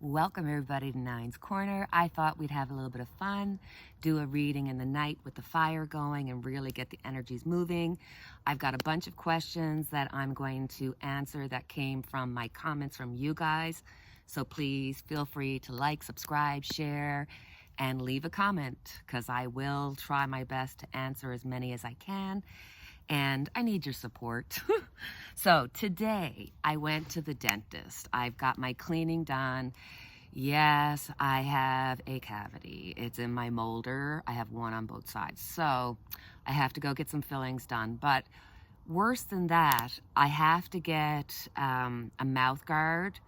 Welcome everybody to Nine's Corner. I thought we'd have a little bit of fun, do a reading in the night with the fire going and really get the energies moving. I've got a bunch of questions that I'm going to answer that came from my comments from you guys. So please feel free to like, subscribe, share, and leave a comment because I will try my best to answer as many as I can. And I need your support. So today I went to the dentist. I've got my cleaning done. Yes, I have a cavity. It's in my molder. I have one on both sides. So I have to go get some fillings done. But worse than that, I have to get a mouth guard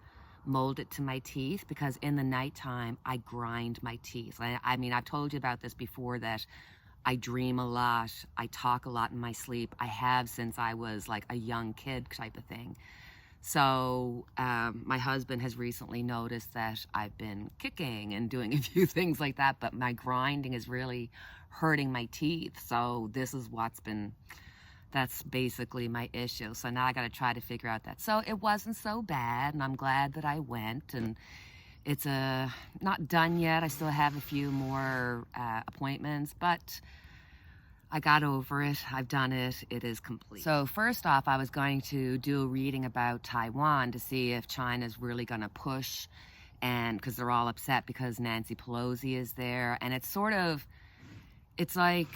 molded to my teeth because in the nighttime I grind my teeth. I mean, I've told you about this before that I dream a lot. I talk a lot in my sleep. I have since I was like a young kid type of thing. So my husband has recently noticed that I've been kicking and doing a few things like that, but my grinding is really hurting my teeth. So this is that's basically my issue. So now I got to try to figure out that. So it wasn't so bad, and I'm glad that I went. And it's not done yet. I still have a few more appointments, but I got over it. I've done it. It is complete. So first off, I was going to do a reading about Taiwan to see if China's really going to push, and because they're all upset because Nancy Pelosi is there. And it's like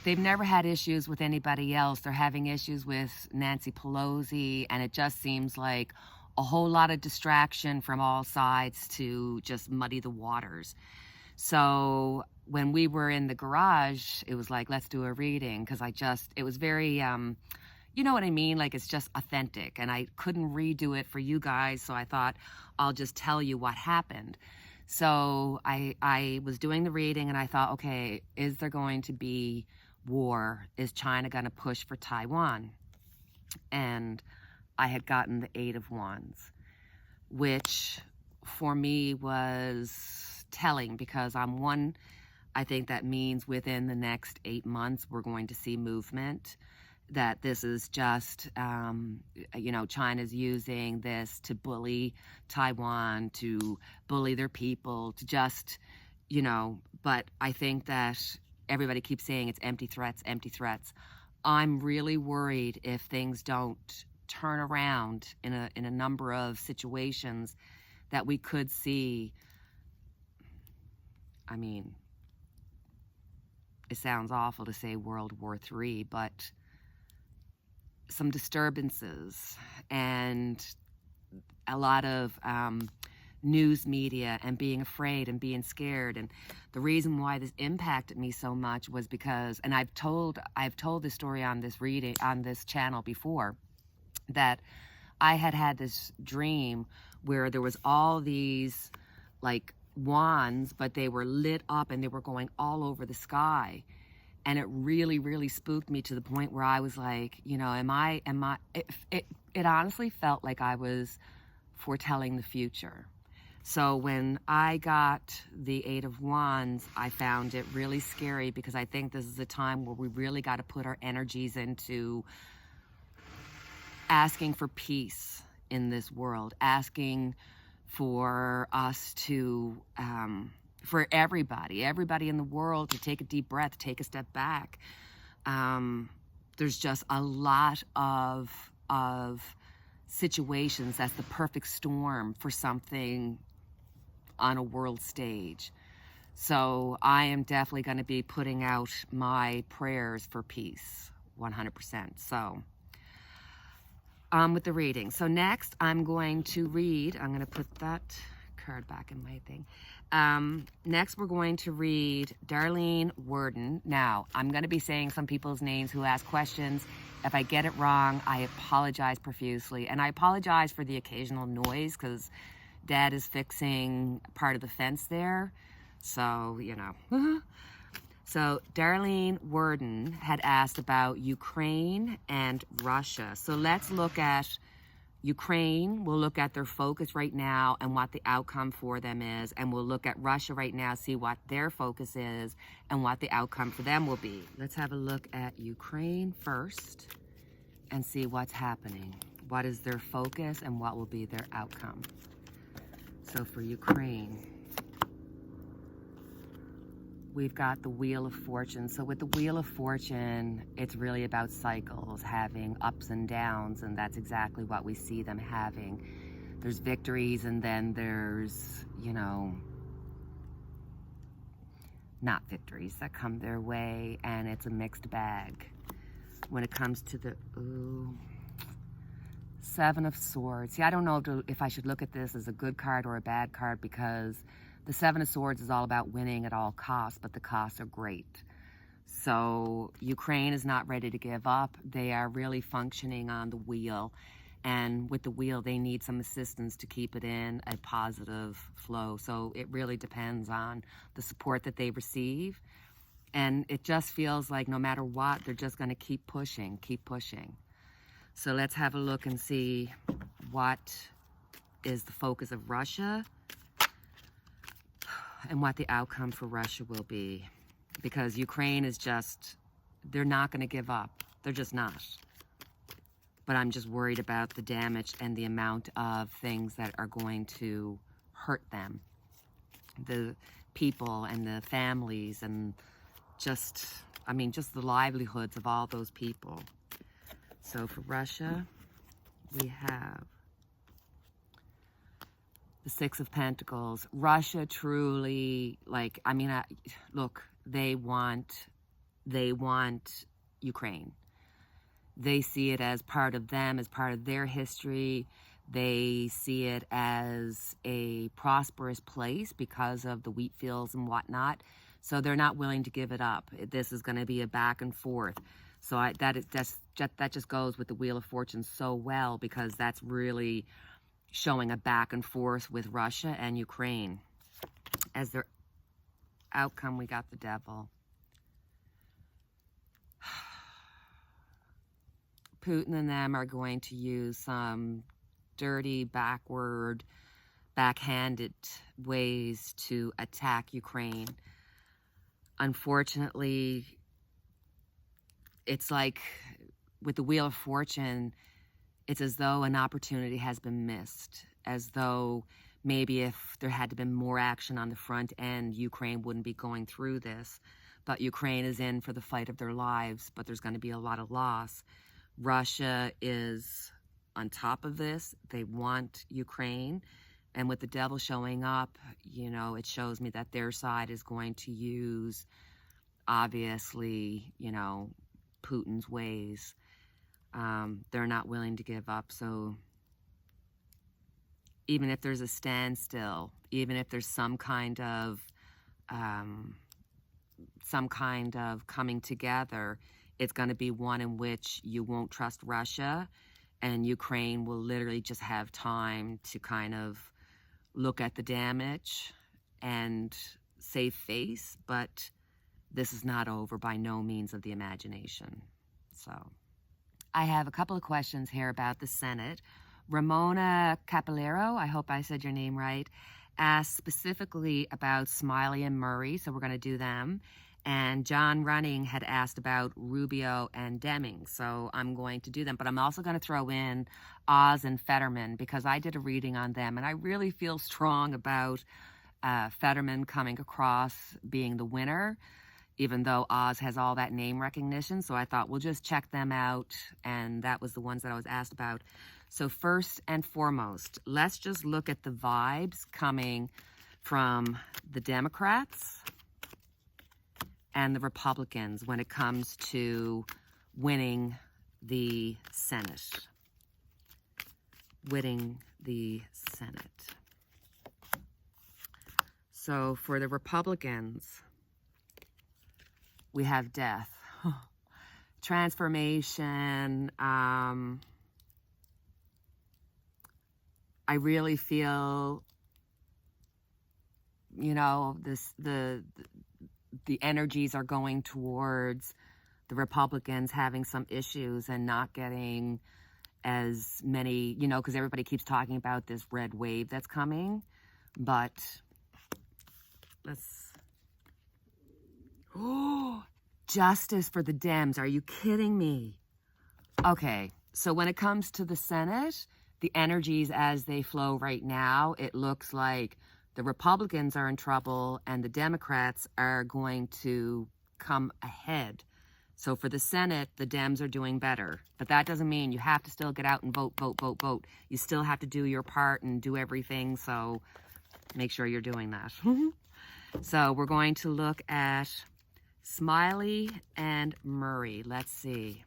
they've never had issues with anybody else. They're having issues with Nancy Pelosi, and it just seems like a whole lot of distraction from all sides to just muddy the waters. So when we were in the garage, it was like, let's do a reading, because it was very, you know what I mean? Like, it's just authentic, and I couldn't redo it for you guys, so I thought I'll just tell you what happened. So I was doing the reading, and I thought, okay, is there going to be war? Is China going to push for Taiwan? And I had gotten the Eight of Wands, which for me was telling, because I think that means within the next 8 months we're going to see movement, that this is just, China's using this to bully Taiwan, to bully their people, to just, but I think that everybody keeps saying it's empty threats, empty threats. I'm really worried if things don't turn around in a number of situations that we could see. I mean, it sounds awful to say World War III, but some disturbances and a lot of news media and being afraid and being scared. And the reason why this impacted me so much was because, and I've told this story on this channel before, that I had this dream where there was all these like wands, but they were lit up and they were going all over the sky. And it really, really spooked me to the point where I was like, it honestly felt like I was foretelling the future. So when I got the Eight of Wands, I found it really scary, because I think this is a time where we really got to put our energies into asking for peace in this world, asking for us to, for everybody in the world to take a deep breath, take a step back. There's just a lot of situations that's the perfect storm for something on a world stage. So I am definitely going to be putting out my prayers for peace, 100%. So with the reading. So next I'm going to put that card back in my thing. Next we're going to read Darlene Worden. Now, I'm going to be saying some people's names who ask questions. If I get it wrong, I apologize profusely. And I apologize for the occasional noise, because Dad is fixing part of the fence there. So, So Darlene Worden had asked about Ukraine and Russia. So let's look at Ukraine. We'll look at their focus right now and what the outcome for them is. And we'll look at Russia right now, see what their focus is and what the outcome for them will be. Let's have a look at Ukraine first and see what's happening. What is their focus and what will be their outcome? So for Ukraine, we've got the Wheel of Fortune. So with the Wheel of Fortune, it's really about cycles, having ups and downs, and that's exactly what we see them having. There's victories, and then there's, you know, not victories that come their way, and it's a mixed bag. When it comes to the Seven of Swords. See, I don't know if I should look at this as a good card or a bad card, because the Seven of Swords is all about winning at all costs, but the costs are great. So Ukraine is not ready to give up. They are really functioning on the wheel. And with the wheel, they need some assistance to keep it in a positive flow. So it really depends on the support that they receive. And it just feels like no matter what, they're just going to keep pushing, keep pushing. So let's have a look and see what is the focus of Russia and what the outcome for Russia will be. Because Ukraine is just, they're not going to give up. They're just not. But I'm just worried about the damage and the amount of things that are going to hurt them. The people and the families and just, I mean, just the livelihoods of all those people. So for Russia, we have the Six of Pentacles. Russia truly, like, I mean, look, they want Ukraine. They see it as part of them, as part of their history. They see it as a prosperous place because of the wheat fields and whatnot. So they're not willing to give it up. This is going to be a back and forth. So that just goes with the Wheel of Fortune so well, because that's really showing a back and forth with Russia and Ukraine. As their outcome, we got the Devil. Putin and them are going to use some dirty, backhanded ways to attack Ukraine. Unfortunately, it's like with the Wheel of Fortune, it's as though an opportunity has been missed, as though maybe if there had been more action on the front end, Ukraine wouldn't be going through this. But Ukraine is in for the fight of their lives, but there's going to be a lot of loss. Russia is on top of this. They want Ukraine. And with the Devil showing up, you know, it shows me that their side is going to use, obviously, you know, Putin's ways. They're not willing to give up. So even if there's a standstill, even if there's some kind of coming together, it's going to be one in which you won't trust Russia, and Ukraine will literally just have time to kind of look at the damage and save face. But this is not over by no means of the imagination. So I have a couple of questions here about the Senate. Ramona Capillero, I hope I said your name right, asked specifically about Smiley and Murray, so we're going to do them. And John Running had asked about Rubio and Deming, so I'm going to do them. But I'm also going to throw in Oz and Fetterman, because I did a reading on them, and I really feel strong about Fetterman coming across being the winner, even though Oz has all that name recognition. So I thought we'll just check them out, and that was the ones that I was asked about. So first and foremost, let's just look at the vibes coming from the Democrats and the Republicans when it comes to winning the Senate. Winning the Senate. So for the Republicans, we have death, transformation. I really feel, you know, the energies are going towards the Republicans having some issues and not getting as many, you know, because everybody keeps talking about this red wave that's coming. But let's, oh, justice for the Dems. Are you kidding me? Okay, so when it comes to the Senate, the energies as they flow right now, it looks like the Republicans are in trouble and the Democrats are going to come ahead. So for the Senate, the Dems are doing better. But that doesn't mean you have to still get out and vote, vote, vote, vote. You still have to do your part and do everything. So make sure you're doing that. So we're going to look at Smiley and Murray. Let's see.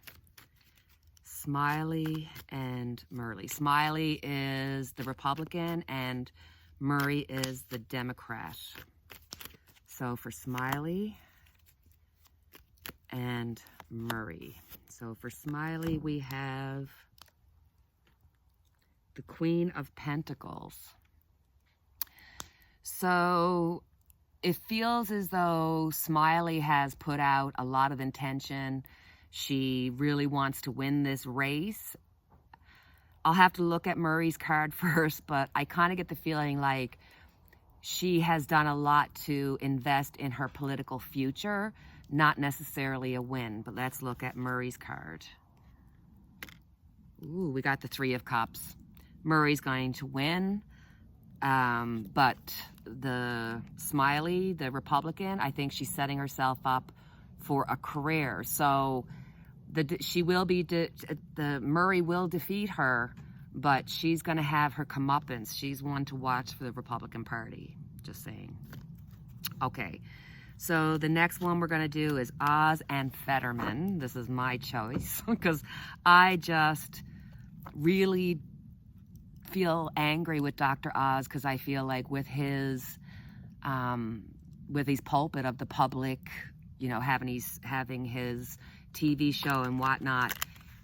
Smiley and Murray. Smiley is the Republican and Murray is the Democrat. So for Smiley and Murray. So for Smiley, we have the Queen of Pentacles. So it feels as though Smiley has put out a lot of intention. She really wants to win this race. I'll have to look at Murray's card first, but I kind of get the feeling like she has done a lot to invest in her political future, not necessarily a win. But let's look at Murray's card. Ooh, we got the Three of Cups. Murray's going to win. But the Smiley, the Republican, I think she's setting herself up for a career. So the Murray will defeat her, but she's going to have her comeuppance. She's one to watch for the Republican Party. Just saying. Okay. So the next one we're going to do is Oz and Fetterman. This is my choice because I just really feel angry with Dr. Oz because I feel like with his pulpit of the public, you know, having his TV show and whatnot,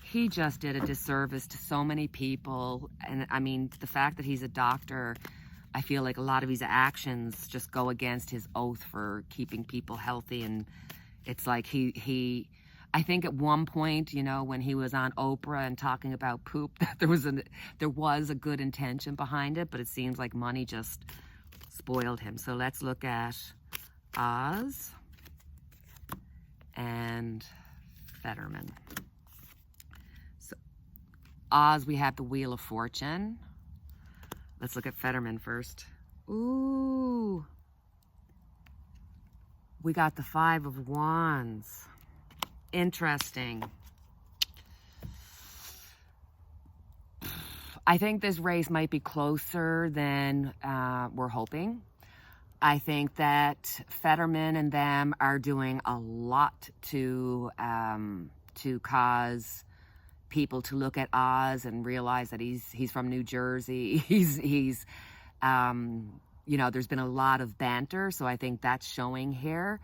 he just did a disservice to so many people. And I mean, the fact that he's a doctor, I feel like a lot of his actions just go against his oath for keeping people healthy. And it's like I think at one point, you know, when he was on Oprah and talking about poop, that there was a good intention behind it, but it seems like money just spoiled him. So let's look at Oz and Fetterman. So Oz, we have the Wheel of Fortune. Let's look at Fetterman first. Ooh. We got the Five of Wands. Interesting. I think this race might be closer than we're hoping. I think that Fetterman and them are doing a lot to cause people to look at Oz and realize that he's from New Jersey. He's you know, there's been a lot of banter, so I think that's showing here.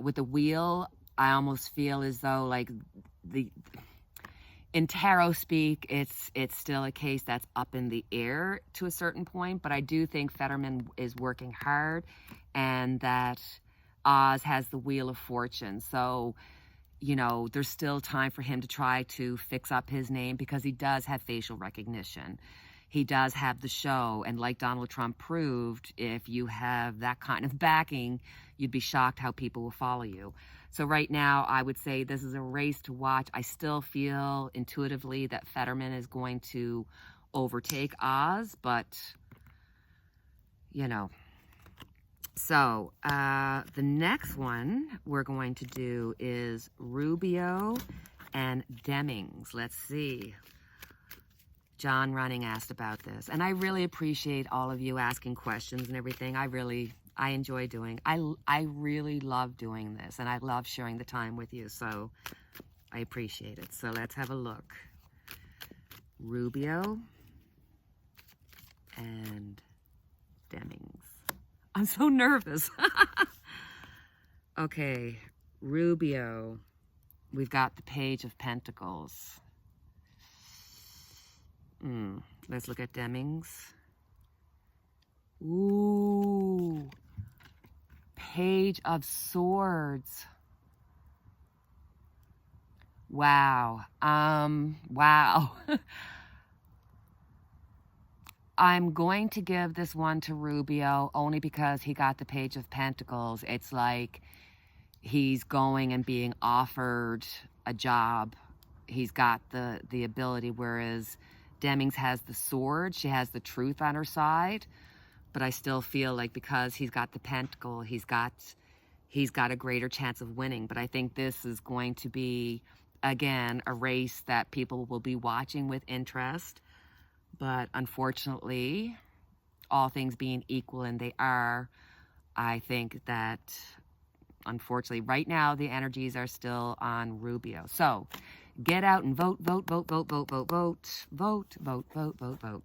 With the wheel, I almost feel as though like in tarot speak, it's still a case that's up in the air to a certain point, but I do think Fetterman is working hard and that Oz has the Wheel of Fortune. So, you know, there's still time for him to try to fix up his name because he does have facial recognition. He does have the show, and like Donald Trump proved, if you have that kind of backing, you'd be shocked how people will follow you. So right now, I would say this is a race to watch. I still feel intuitively that Fetterman is going to overtake Oz, but, you know. So the next one we're going to do is Rubio and Demings. Let's see. John Running asked about this, and I really appreciate all of you asking questions and everything. I enjoy doing. I really love doing this, and I love sharing the time with you, so I appreciate it. So let's have a look. Rubio and Demings. I'm so nervous. Okay, Rubio. We've got the Page of Pentacles. Let's look at Demings. Ooh. Page of Swords. Wow. Wow. I'm going to give this one to Rubio only because he got the Page of Pentacles. It's like he's going and being offered a job. He's got the ability, whereas Demings has the sword. She has the truth on her side. But I still feel like because he's got the pentacle, he's got a greater chance of winning. But I think this is going to be, again, a race that people will be watching with interest. But unfortunately, all things being equal, and they are, I think that, unfortunately, right now, the energies are still on Rubio. So, get out and vote, vote, vote, vote, vote, vote, vote, vote, vote, vote, vote, vote.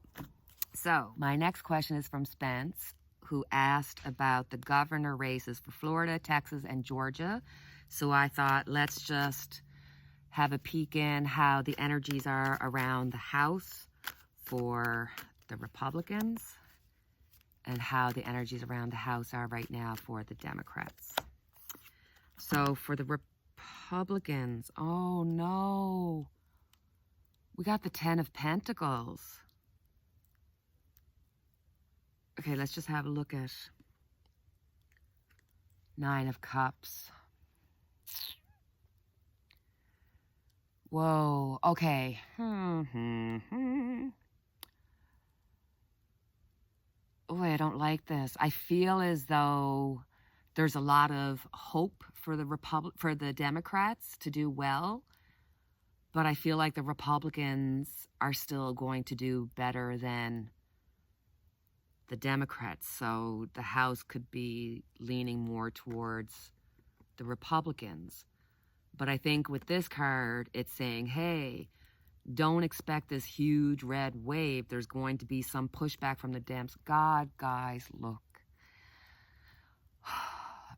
So, my next question is from Spence, who asked about the governor races for Florida, Texas, and Georgia. So I thought, let's just have a peek in how the energies are around the House for the Republicans and how the energies around the House are right now for the Democrats. So for the Republicans, oh no, we got the 10 of Pentacles. Okay, let's just have a look at 9 of Cups. Whoa, okay. Oh, I don't like this. I feel as though there's a lot of hope for the Democrats to do well, but I feel like the Republicans are still going to do better than the Democrats. So the House could be leaning more towards the Republicans. But I think with this card, it's saying, hey, don't expect this huge red wave. There's going to be some pushback from the Dems. God, guys, look.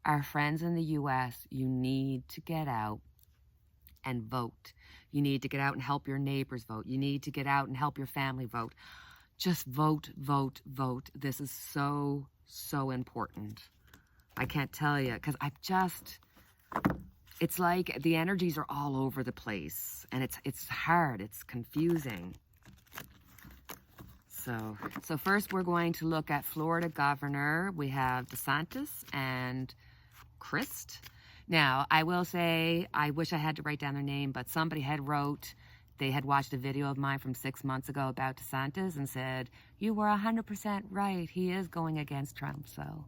Our friends in the U.S., you need to get out and vote. You need to get out and help your neighbors vote. You need to get out and help your family vote. Just vote, vote, vote. This is so, so important. I can't tell you, because it's like the energies are all over the place, and it's hard, it's confusing. So first we're going to look at Florida governor. We have DeSantis and Christ. Now, I will say, I wish I had to write down their name, but somebody had wrote, they had watched a video of mine from 6 months ago about DeSantis and said, you were 100% right. He is going against Trump, so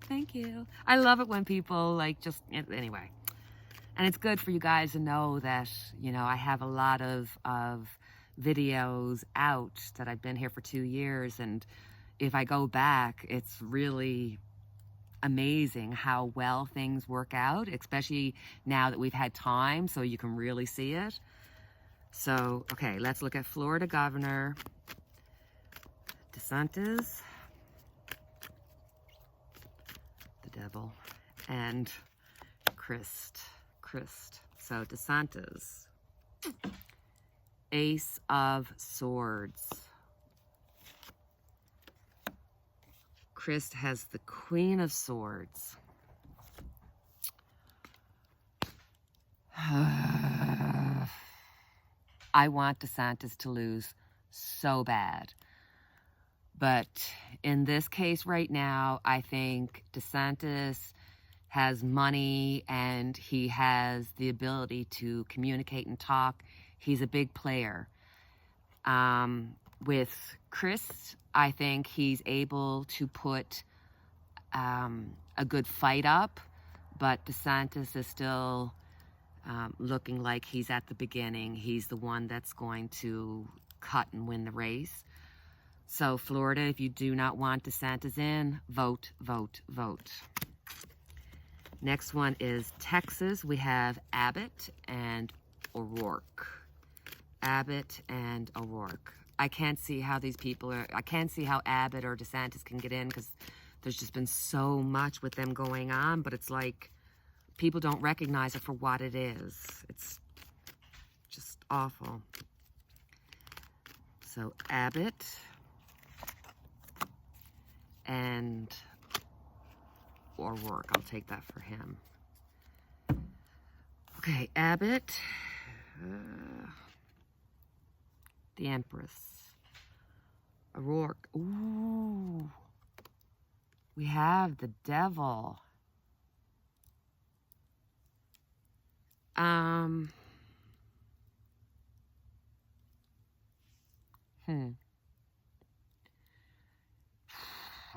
thank you. I love it when people anyway. And it's good for you guys to know that, I have a lot of videos out that I've been here for 2 years. And if I go back, it's really amazing how well things work out, especially now that we've had time so you can really see it. So, okay, let's look at Florida governor, DeSantis, the devil, and Christ. So DeSantis, Ace of Swords. Christ has the Queen of Swords. I want DeSantis to lose so bad. But in this case right now, I think DeSantis has money and he has the ability to communicate and talk. He's a big player. With Chris, I think he's able to put a good fight up, but DeSantis is still looking like he's at the beginning. He's the one that's going to cut and win the race. So Florida, if you do not want DeSantis in, vote, vote, vote. Next one is Texas. We have Abbott and O'Rourke. Abbott and O'Rourke. I can't see how these people are, I can't see how Abbott or DeSantis can get in because there's just been so much with them going on, but it's like people don't recognize it for what it is. It's just awful. So Abbott and O'Rourke, I'll take that for him. Okay, Abbott, the Empress. O'Rourke, ooh, we have the devil.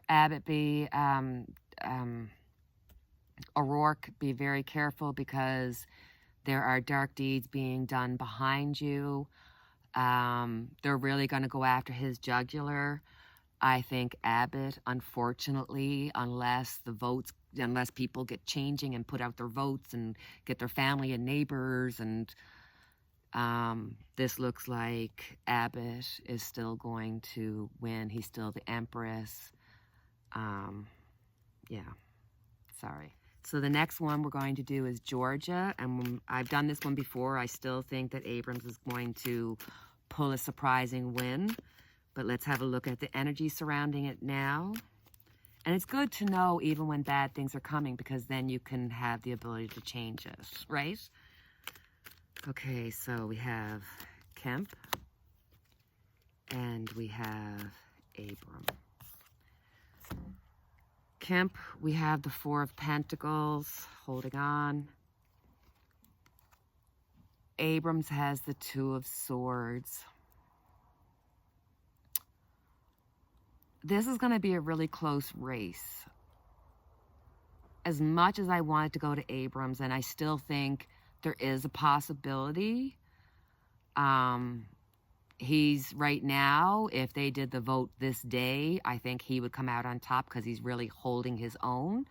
Abbott, O'Rourke, be very careful because there are dark deeds being done behind you. They're really going to go after his jugular. I think Abbott, unfortunately, unless people get changing and put out their votes and get their family and neighbors, and this looks like Abbott is still going to win. He's still the Empress. Yeah, sorry. So the next one we're going to do is Georgia, and I've done this one before. I still think that Abrams is going to pull a surprising win, but let's have a look at the energy surrounding it now. And it's good to know even when bad things are coming, because then you can have the ability to change it, right? Okay, so we have Kemp, and we have Abram. Kemp, we have the Four of Pentacles, holding on. Abrams has the Two of Swords. This is going to be a really close race. As much as I wanted to go to Abrams, and I still think there is a possibility, he's right now, if they did the vote this day, I think he would come out on top because he's really holding his own.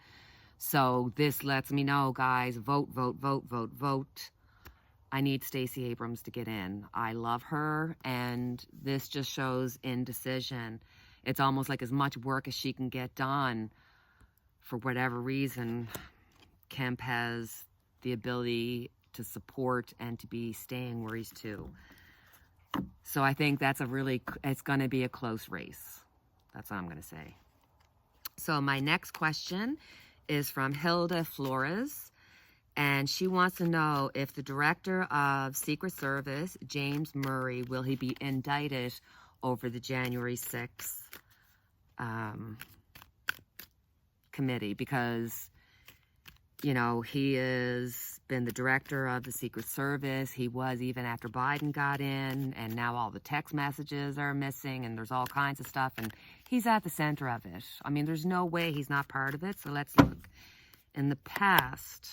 So this lets me know, guys, vote, vote, vote, vote, vote. I need Stacey Abrams to get in. I love her, and this just shows indecision. It's almost like as much work as she can get done. For whatever reason, Kemp has the ability to support and to be staying where he's to. So I think that's it's going to be a close race. That's what I'm going to say. So my next question is from Hilda Flores, and she wants to know if the director of Secret Service, James Murray, will he be indicted over the January 6th committee, because, you know, he has been the director of the Secret Service. He was even after Biden got in, and now all the text messages are missing, and there's all kinds of stuff, and he's at the center of it. I mean, there's no way he's not part of it. So let's look. In the past,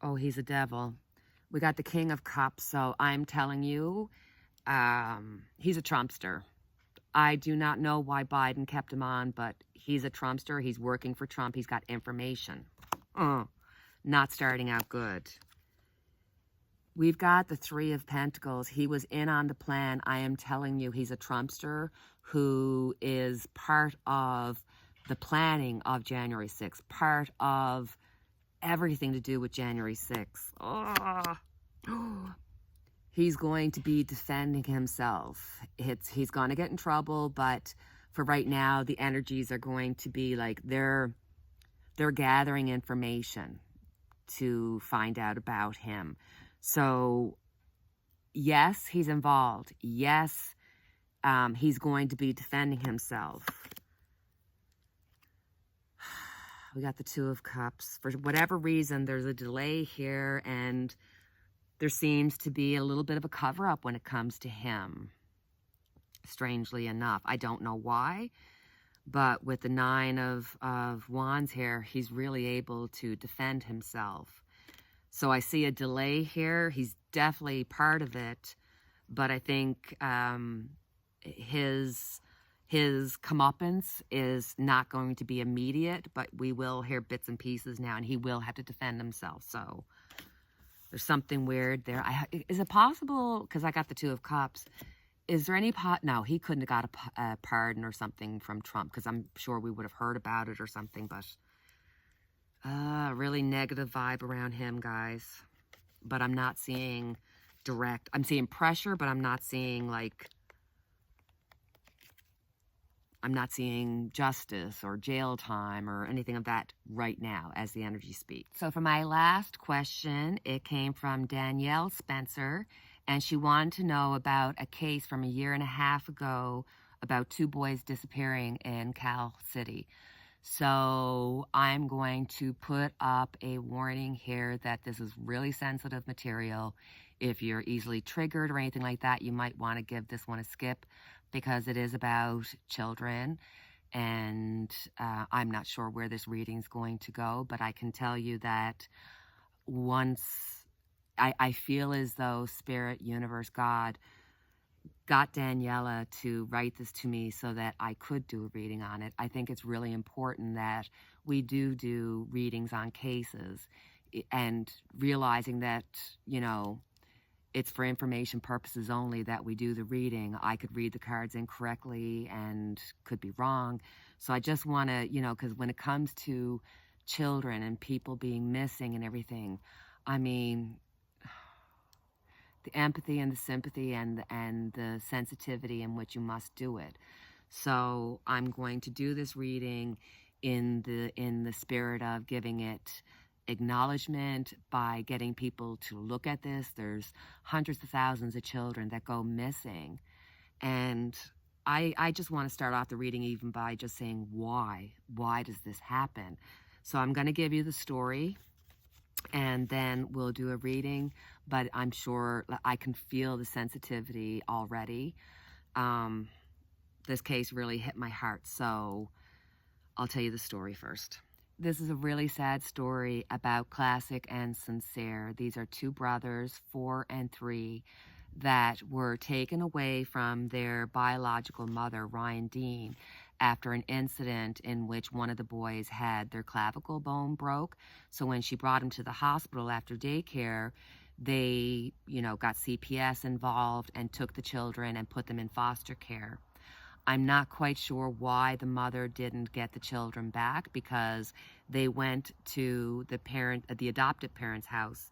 oh, he's a devil. We got the King of Cups, so I'm telling you, he's a Trumpster. I do not know why Biden kept him on, but he's a Trumpster. He's working for Trump. He's got information. Not starting out good. We've got the Three of Pentacles. He was in on the plan. I am telling you, he's a Trumpster who is part of the planning of January 6th, part of everything to do with January 6th. He's going to be defending himself. He's going to get in trouble, but for right now, the energies are going to be like they're gathering information to find out about him. So, yes, he's involved. Yes, he's going to be defending himself. We got the Two of Cups. For whatever reason, there's a delay here, and there seems to be a little bit of a cover-up when it comes to him, strangely enough. I don't know why, but with the Nine of Wands here, he's really able to defend himself. So I see a delay here. He's definitely part of it, but I think his comeuppance is not going to be immediate, but we will hear bits and pieces now, and he will have to defend himself. So there's something weird there. Is it possible, because I got the Two of Cups, is there any no, he couldn't have got a pardon or something from Trump, because I'm sure we would have heard about it or something, but really negative vibe around him, guys. But I'm not seeing direct, I'm seeing pressure, but I'm not seeing justice or jail time or anything of that right now as the energy speaks. So for my last question, it came from Danielle Spencer, and she wanted to know about a case from 1.5 years ago about 2 boys disappearing in Cal City. So I'm going to put up a warning here that this is really sensitive material. if you're easily triggered or anything like that, you might want to give this one a skip because it is about children. And I'm not sure where this reading's going to go, but I can tell you that once I feel as though Spirit, Universe, God got Daniela to write this to me so that I could do a reading on it. I think it's really important that we do readings on cases, and realizing that, it's for information purposes only that we do the reading. I could read the cards incorrectly and could be wrong. So I just want to, because when it comes to children and people being missing and everything, I mean, the empathy and the sympathy and the sensitivity in which you must do it. So I'm going to do this reading in the spirit of giving it acknowledgement by getting people to look at this. There's hundreds of thousands of children that go missing. And I just want to start off the reading even by just saying why. Why does this happen? So I'm going to give you the story, and then we'll do a reading, but I'm sure I can feel the sensitivity already. This case really hit my heart, so I'll tell you the story first. This is a really sad story about Classic and Cinsere. These are two brothers, 4 and 3, that were taken away from their biological mother, Ryan Dean, after an incident in which one of the boys had their clavicle bone broke. So when she brought him to the hospital after daycare, they, got CPS involved and took the children and put them in foster care. I'm not quite sure why the mother didn't get the children back, because they went to the adopted parent's house,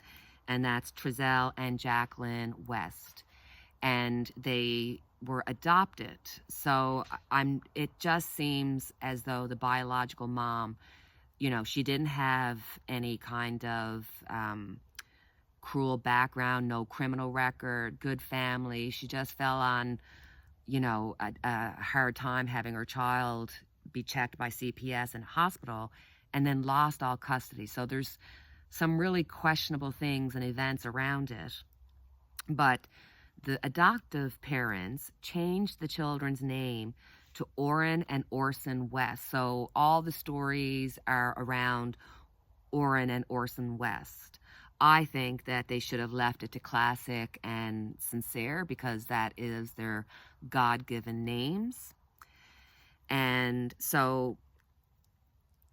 and that's Trezell and Jacqueline West, and they were adopted. So it just seems as though the biological mom, she didn't have any kind of cruel background, no criminal record, good family. She just fell on a hard time having her child be checked by CPS in a hospital, and then lost all custody. So there's some really questionable things and events around it. But the adoptive parents changed the children's name to Orrin and Orson West. So all the stories are around Orrin and Orson West. I think that they should have left it to Classic and Cinsere, because that is their God-given names. And so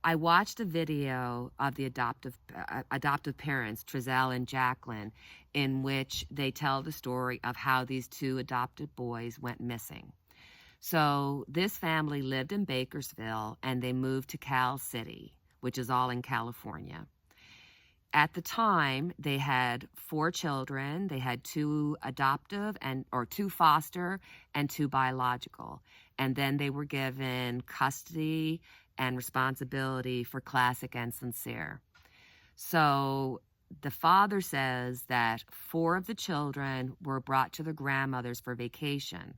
I watched a video of the adoptive parents, Trezell and Jacqueline, in which they tell the story of how these two adopted boys went missing. So this family lived in Bakersville, and they moved to Cal City, which is all in California. At the time, they had 4 children. They had 2 adoptive or 2 foster and 2 biological. And then they were given custody and responsibility for Classic and Cinsere. So the father says that 4 of the children were brought to their grandmothers for vacation.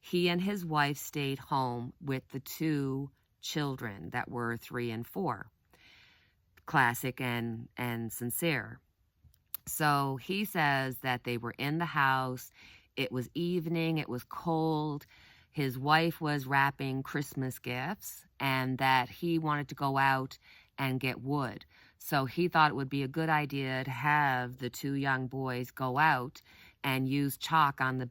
He and his wife stayed home with the 2 children that were 3 and 4. Classic and Cinsere. So he says that they were in the house. It was evening. It was cold. His wife was wrapping Christmas gifts, and that he wanted to go out and get wood. So he thought it would be a good idea to have the 2 young boys go out and use chalk in the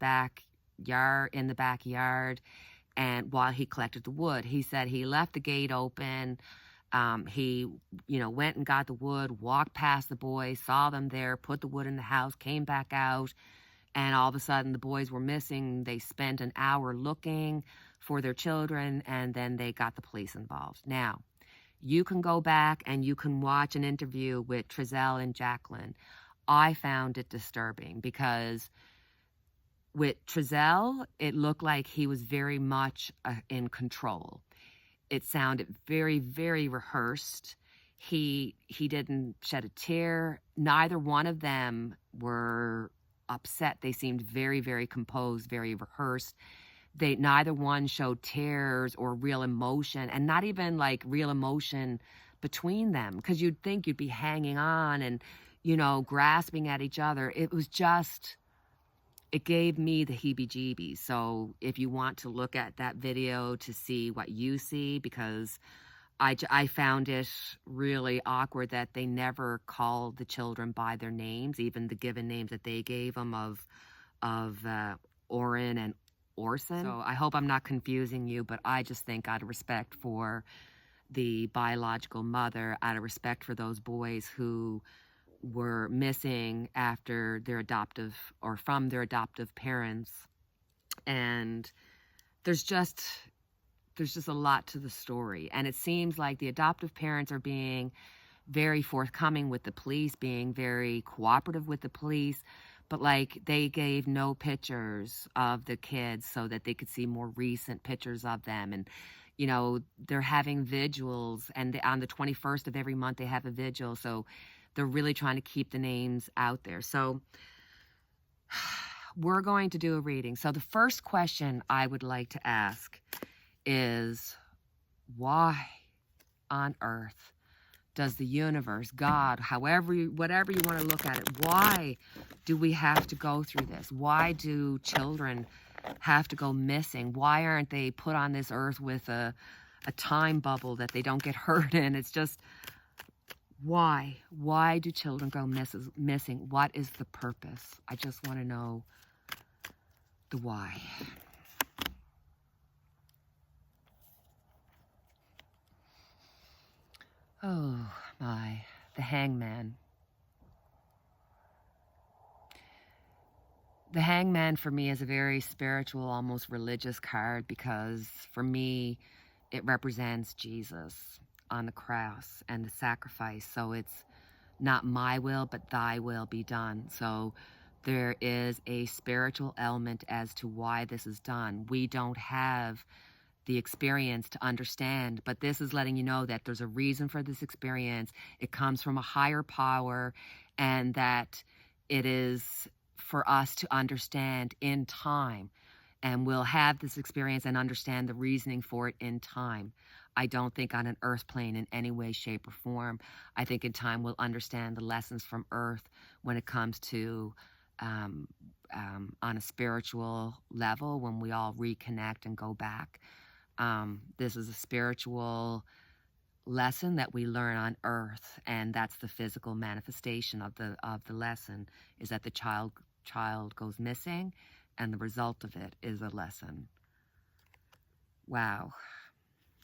backyard, and while he collected the wood. He said he left the gate open. He, went and got the wood, walked past the boys, saw them there, put the wood in the house, came back out, and all of a sudden the boys were missing. They spent an hour looking for their children, and then they got the police involved. Now, you can go back and you can watch an interview with Trezell and Jacqueline. I found it disturbing because with Trezell, it looked like he was very much in control. It sounded very, very rehearsed. He didn't shed a tear. Neither one of them were upset. They seemed very, very composed, very rehearsed. Neither one showed tears or real emotion, and not even like real emotion between them, because you'd think you'd be hanging on and, grasping at each other. It was just, it gave me the heebie-jeebies. So if you want to look at that video to see what you see, because I found it really awkward that they never called the children by their names, even the given names that they gave them of Orrin and Orson. So I hope I'm not confusing you, but I just think out of respect for the biological mother, out of respect for those boys who were missing after their adoptive or from their adoptive parents. And there's just a lot to the story. And it seems like the adoptive parents are being very forthcoming with the police, being very cooperative with the police, but like they gave no pictures of the kids so that they could see more recent pictures of them. And they're having vigils, and on the 21st of every month they have a vigil. So they're really trying to keep the names out there. So we're going to do a reading. So the first question I would like to ask is, why on earth does the universe, God, whatever you want to look at it, why do we have to go through this? Why do children have to go missing? Why aren't they put on this earth with a time bubble that they don't get hurt in? It's just, why? Why do children go missing? What is the purpose? I just want to know the why. Oh my, the Hangman. The Hangman for me is a very spiritual, almost religious card, because for me, it represents Jesus on the cross and the sacrifice. So it's not my will, but thy will be done. So there is a spiritual element as to why this is done. We don't have the experience to understand, but this is letting you know that there's a reason for this experience. It comes from a higher power, and that it is for us to understand in time, and we'll have this experience and understand the reasoning for it in time. I don't think on an earth plane in any way, shape, or form. I think in time we'll understand the lessons from earth when it comes to on a spiritual level, when we all reconnect and go back. This is a spiritual lesson that we learn on earth, and that's the physical manifestation of the lesson, is that the child goes missing, and the result of it is a lesson. Wow.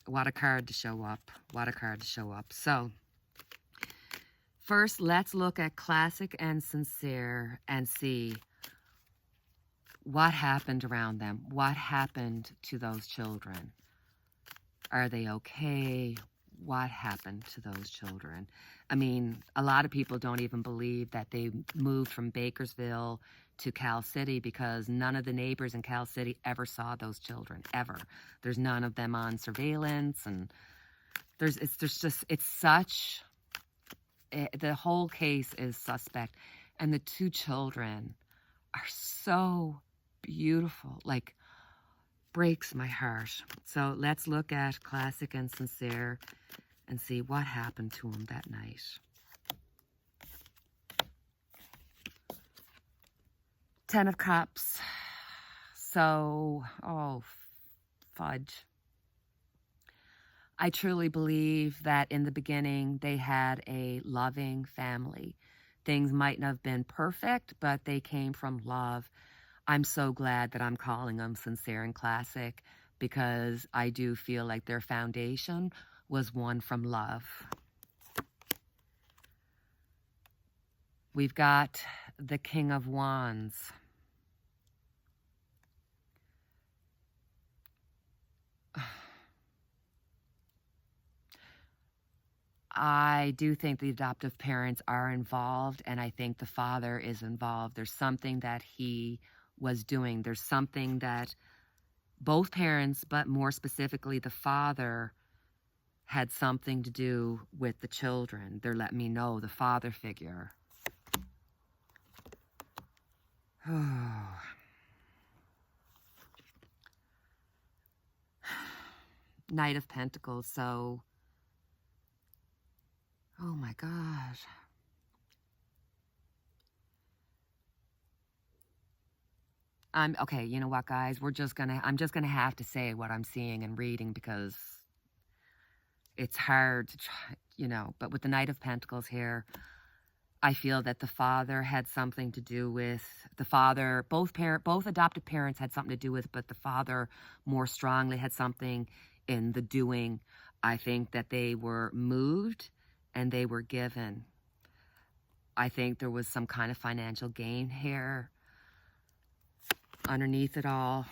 What a card to show up. What a card to show up. So first, let's look at Classic and Cinsere and see what happened around them. What happened to those children? Are they okay? What happened to those children? I mean, a lot of people don't even believe that they moved from Bakersville to Cal City, because none of the neighbors in Cal City ever saw those children, ever. There's none of them on surveillance, and the whole case is suspect. And the two children are so beautiful, like, breaks my heart. So let's look at Classic and Cinsere and see what happened to him that night. Ten of Cups. So, oh, fudge. I truly believe that in the beginning they had a loving family. Things mightn't have been perfect, but they came from love. I'm so glad that I'm calling them Cinsere and Classic, because I do feel like their foundation was one from love. We've got the King of Wands. I do think the adoptive parents are involved, and I think the father is involved. There's something that he was doing. There's something that both parents, but more specifically the father, had something to do with the children. They're letting me know, the father figure. Oh. Knight of Pentacles. So, oh my gosh. Okay, you know what, guys? I'm just gonna have to say what I'm seeing and reading because it's hard to try, but with the Knight of Pentacles here, I feel that the father had something to do with the father, both adopted parents had something to do with, but the father more strongly had something in the doing. I think that they were moved and they were given. I think there was some kind of financial gain here underneath it all.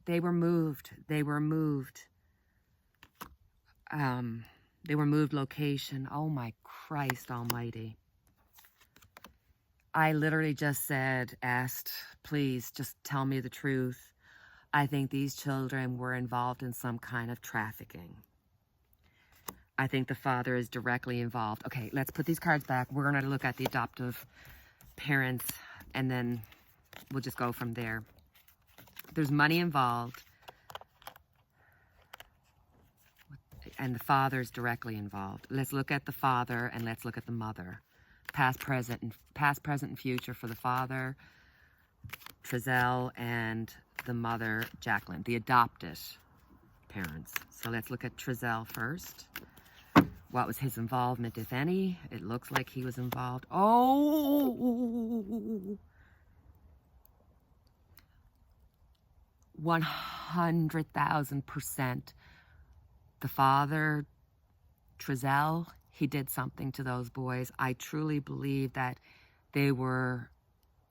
They were moved. They were moved location. Oh my Christ almighty. I literally just asked, please just tell me the truth. I think these children were involved in some kind of trafficking. I think the father is directly involved. Okay, let's put these cards back. We're going to look at the adoptive parents, and then we'll just go from there. There's money involved, and the father's directly involved. Let's look at the father, and let's look at the mother. Past, present, and future for the father, Trizelle, and the mother, Jacqueline, the adopted parents. So let's look at Trizelle first. What was his involvement, if any? It looks like he was involved. Oh, 100,000%. The father, Trizelle, he did something to those boys. I truly believe that they were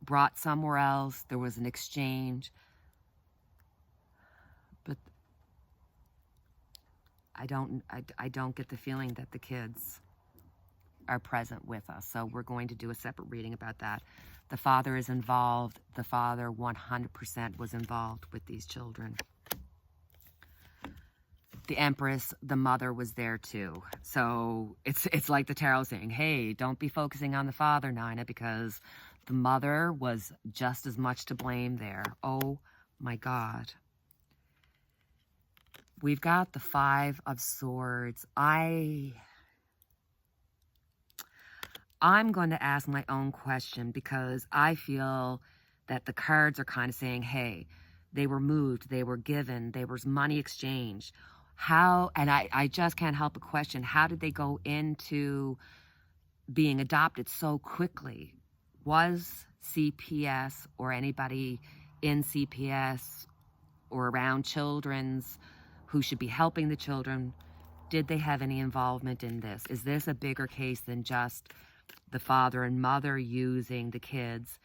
brought somewhere else. There was an exchange. But I don't get the feeling that the kids are present with us. So we're going to do a separate reading about that. The father is involved. The father 100% was involved with these children. The Empress, the mother, was there too. So it's like the tarot saying, hey, don't be focusing on the father, Nina, because the mother was just as much to blame there. Oh my God. We've got the Five of Swords. I'm going to ask my own question because I feel that the cards are kind of saying, hey, they were moved, they were given, there was money exchanged. How, and I just can't help but question, how did they go into being adopted so quickly? Was CPS or anybody in CPS or around children's who should be helping the children, did they have any involvement in this? Is this a bigger case than just the father and mother using the kids?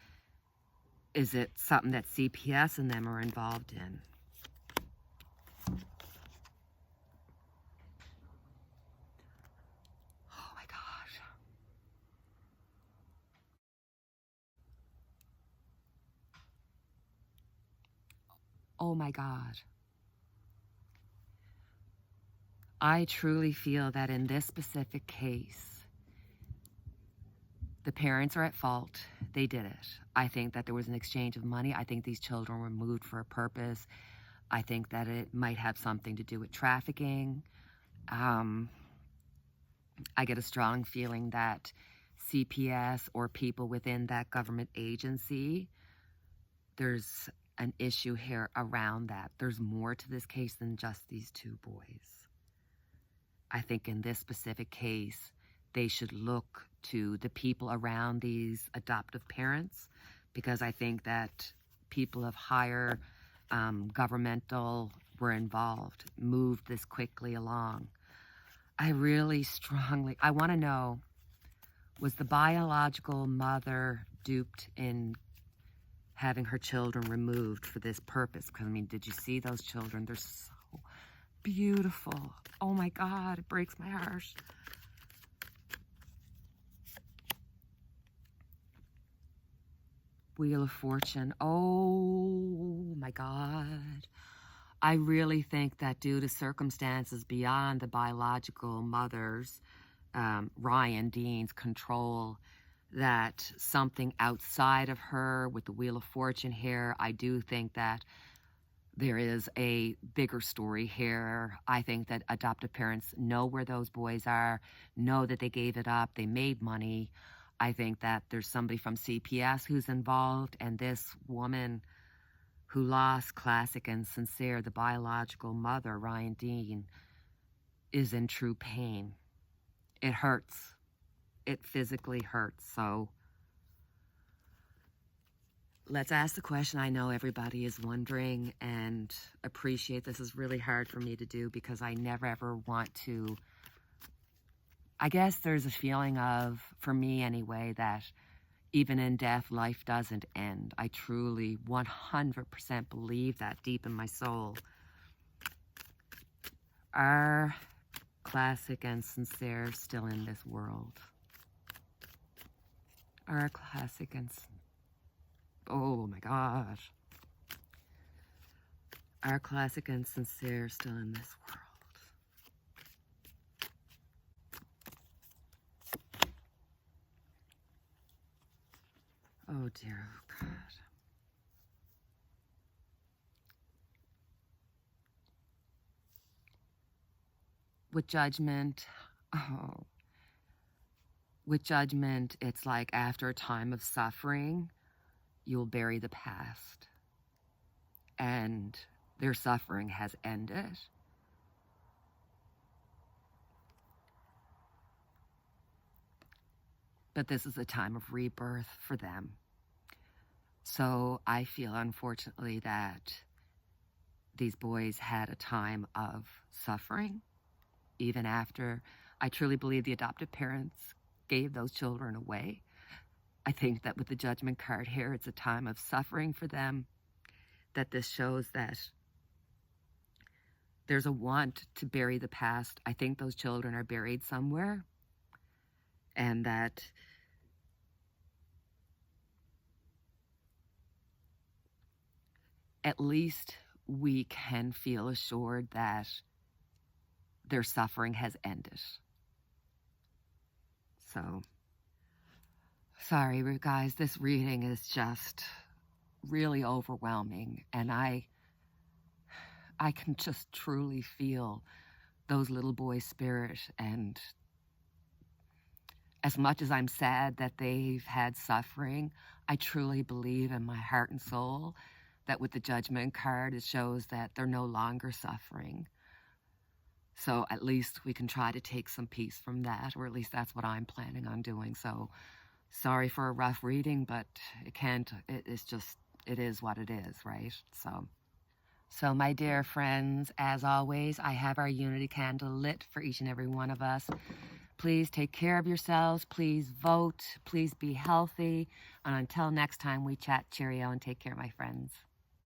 Is it something that CPS and them are involved in? Oh my gosh. Oh my God. I truly feel that in this specific case, the parents are at fault. They did it. I think that there was an exchange of money. I think these children were moved for a purpose. I think that it might have something to do with trafficking. I get a strong feeling that CPS or people within that government agency, there's an issue here around that. There's more to this case than just these two boys. I think in this specific case, they should look to the people around these adoptive parents, because I think that people of higher governmental were involved, moved this quickly along. I really strongly, I want to know, was the biological mother duped in having her children removed for this purpose? Because, I mean, did you see those children? They're so beautiful. Oh my God, it breaks my heart. Wheel of Fortune. Oh my God. I really think that due to circumstances beyond the biological mother's, Ryan Dean's control, that something outside of her with the Wheel of Fortune here, I do think that there is a bigger story here. I think that adoptive parents know where those boys are, know that they gave it up, they made money. I think that there's somebody from CPS who's involved, and this woman, who lost Classic and Cinsere, the biological mother, Ryan Dean, is in true pain. It hurts. It physically hurts. So let's ask the question I know everybody is wondering, and appreciate this is really hard for me to do because I never ever want to. I guess there's a feeling of, for me anyway, that even in death, life doesn't end. I truly 100% believe that deep in my soul. Are Classic and Cinsere still in this world? Are Classic and... Oh my gosh. Are Classic and Cinsere still in this world? Oh dear, oh God. With judgment, with judgment, it's like after a time of suffering, you'll bury the past. And their suffering has ended. But this is a time of rebirth for them. So I feel, unfortunately, that these boys had a time of suffering, even after I truly believe the adoptive parents gave those children away. I think that with the judgment card here, it's a time of suffering for them, that this shows that there's a want to bury the past. I think those children are buried somewhere, and that at least we can feel assured that their suffering has ended. So, sorry, guys, this reading is just really overwhelming, and I can just truly feel those little boys' spirit. And as much as I'm sad that they've had suffering, I truly believe in my heart and soul that with the judgment card, it shows that they're no longer suffering. So at least we can try to take some peace from that, or at least that's what I'm planning on doing. So sorry for a rough reading, but it is what it is, right? So my dear friends, as always, I have our unity candle lit for each and every one of us. Please take care of yourselves. Please vote. Please be healthy. And until next time we chat, cheerio and take care, my friends.